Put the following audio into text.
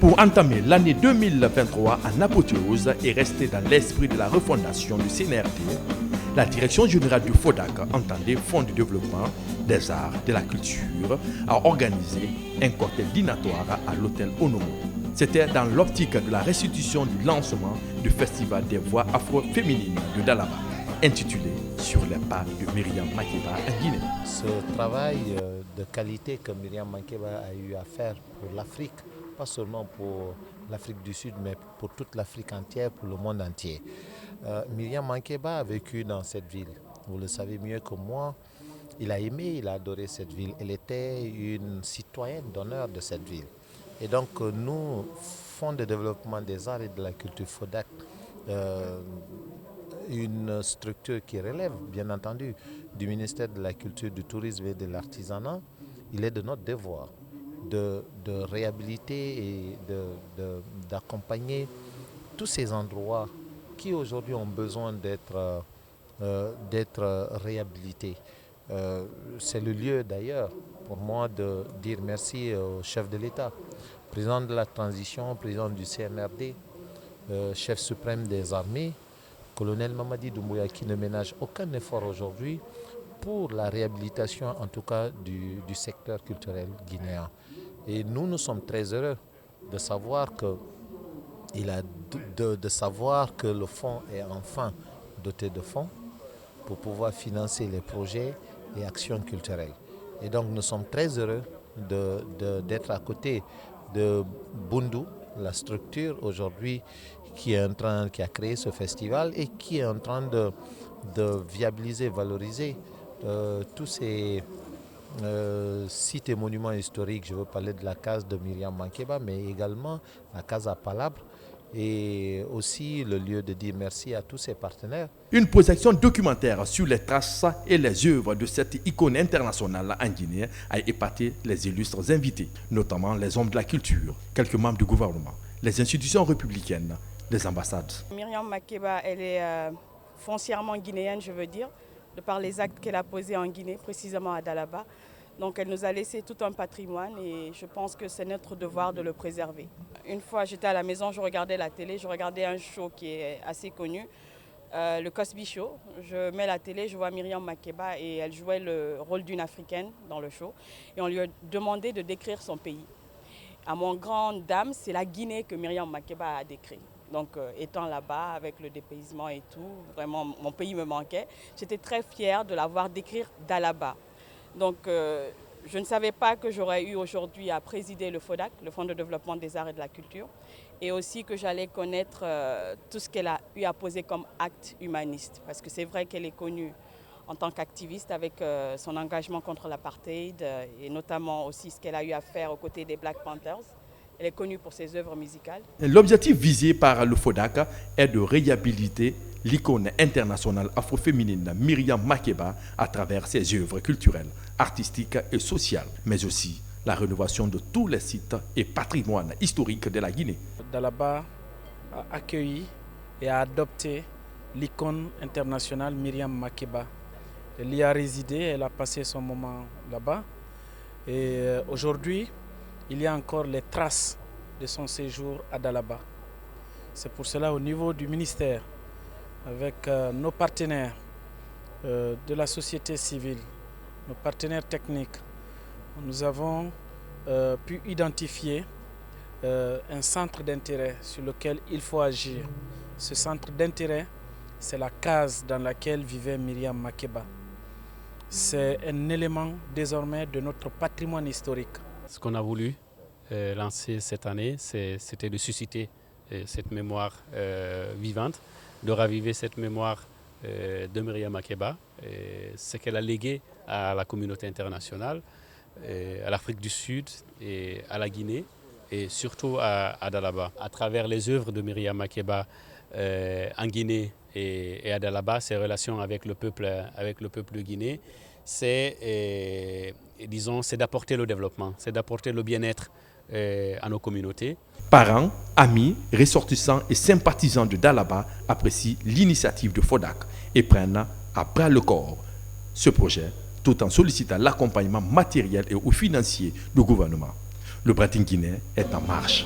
pour entamer l'année 2023 en apothéose et rester dans l'esprit de la refondation du CNRD, la direction générale du FODAC, entendait Fonds de développement des arts, de la culture, a organisé un cocktail dînatoire à l'hôtel Onomo. C'était dans l'optique de la restitution du lancement du Festival des voix afro-féminines de Dalaba, intitulé Sur les pas de Myriam Makeba en Guinée. Ce travail de qualité que Myriam Makeba a eu à faire pour l'Afrique, pas seulement pour l'Afrique du Sud, mais pour toute l'Afrique entière, pour le monde entier. Myriam Makeba a vécu dans cette ville. Vous le savez mieux que moi. Il a aimé, il a adoré cette ville. Elle était une citoyenne d'honneur de cette ville. Et donc nous, Fonds de développement des arts et de la culture FODAC, une structure qui relève bien entendu du ministère de la Culture, du Tourisme et de l'Artisanat, il est de notre devoir de réhabiliter et d'accompagner tous ces endroits qui aujourd'hui ont besoin d'être réhabilités. C'est le lieu d'ailleurs pour moi de dire merci au chef de l'État, président de la transition, président du CNRD, chef suprême des armées, colonel Mamadi Doumbouya, qui ne ménage aucun effort aujourd'hui pour la réhabilitation en tout cas du secteur culturel guinéen. Et nous sommes très heureux de savoir que le fonds est enfin doté de fonds pour pouvoir financer les projets et actions culturelles. Et donc nous sommes très heureux d'être à côté de Bundu, la structure aujourd'hui qui a créé ce festival et qui est en train de viabiliser, valoriser tous ces sites et monuments historiques. Je veux parler de la case de Myriam Makeba, mais également la case à Palabre, et aussi le lieu de dire merci à tous ses partenaires. Une projection documentaire sur les traces et les œuvres de cette icône internationale en Guinée a épaté les illustres invités, notamment les hommes de la culture, quelques membres du gouvernement, les institutions républicaines, les ambassades. Myriam Makeba, elle est foncièrement guinéenne, je veux dire, de par les actes qu'elle a posés en Guinée, précisément à Dalaba. Donc elle nous a laissé tout un patrimoine et je pense que c'est notre devoir de le préserver. Une fois j'étais à la maison, je regardais la télé, je regardais un show qui est assez connu, le Cosby Show. Je mets la télé, je vois Myriam Makeba et elle jouait le rôle d'une Africaine dans le show. Et on lui a demandé de décrire son pays. À mon grand dame, c'est la Guinée que Myriam Makeba a décrit. Donc étant là-bas avec le dépaysement et tout, vraiment mon pays me manquait. J'étais très fière de la voir décrire Dalaba. Donc je ne savais pas que j'aurais eu aujourd'hui à présider le FODAC, le Fonds de développement des arts et de la culture, et aussi que j'allais connaître tout ce qu'elle a eu à poser comme acte humaniste. Parce que c'est vrai qu'elle est connue en tant qu'activiste avec son engagement contre l'apartheid et notamment aussi ce qu'elle a eu à faire aux côtés des Black Panthers. Elle est connue pour ses œuvres musicales. L'objectif visé par le FODAC est de réhabiliter l'icône internationale afroféminine Myriam Makeba à travers ses œuvres culturelles, artistiques et sociales, mais aussi la rénovation de tous les sites et patrimoines historiques de la Guinée. Dalaba a accueilli et a adopté l'icône internationale Myriam Makeba. Elle y a résidé, elle a passé son moment là-bas. Et aujourd'hui, il y a encore les traces de son séjour à Dalaba. C'est pour cela, au niveau du ministère, avec nos partenaires de la société civile, nos partenaires techniques, nous avons pu identifier un centre d'intérêt sur lequel il faut agir. Ce centre d'intérêt, c'est la case dans laquelle vivait Myriam Makeba. C'est un élément désormais de notre patrimoine historique. Ce qu'on a voulu lancer cette année, c'était de susciter cette mémoire vivante, de raviver cette mémoire de Myriam Makeba, ce qu'elle a légué à la communauté internationale, à l'Afrique du Sud et à la Guinée et surtout à Dalaba. À travers les œuvres de Myriam Makeba en Guinée et à Dalaba, ses relations avec le peuple guinéen, c'est d'apporter le développement, c'est d'apporter le bien-être à nos communautés. Parents, amis, ressortissants et sympathisants de Dalaba apprécient l'initiative de FODAC et prennent à bras le corps ce projet, tout en sollicitant l'accompagnement matériel et ou financier du gouvernement. Le Branding guinéen est en marche.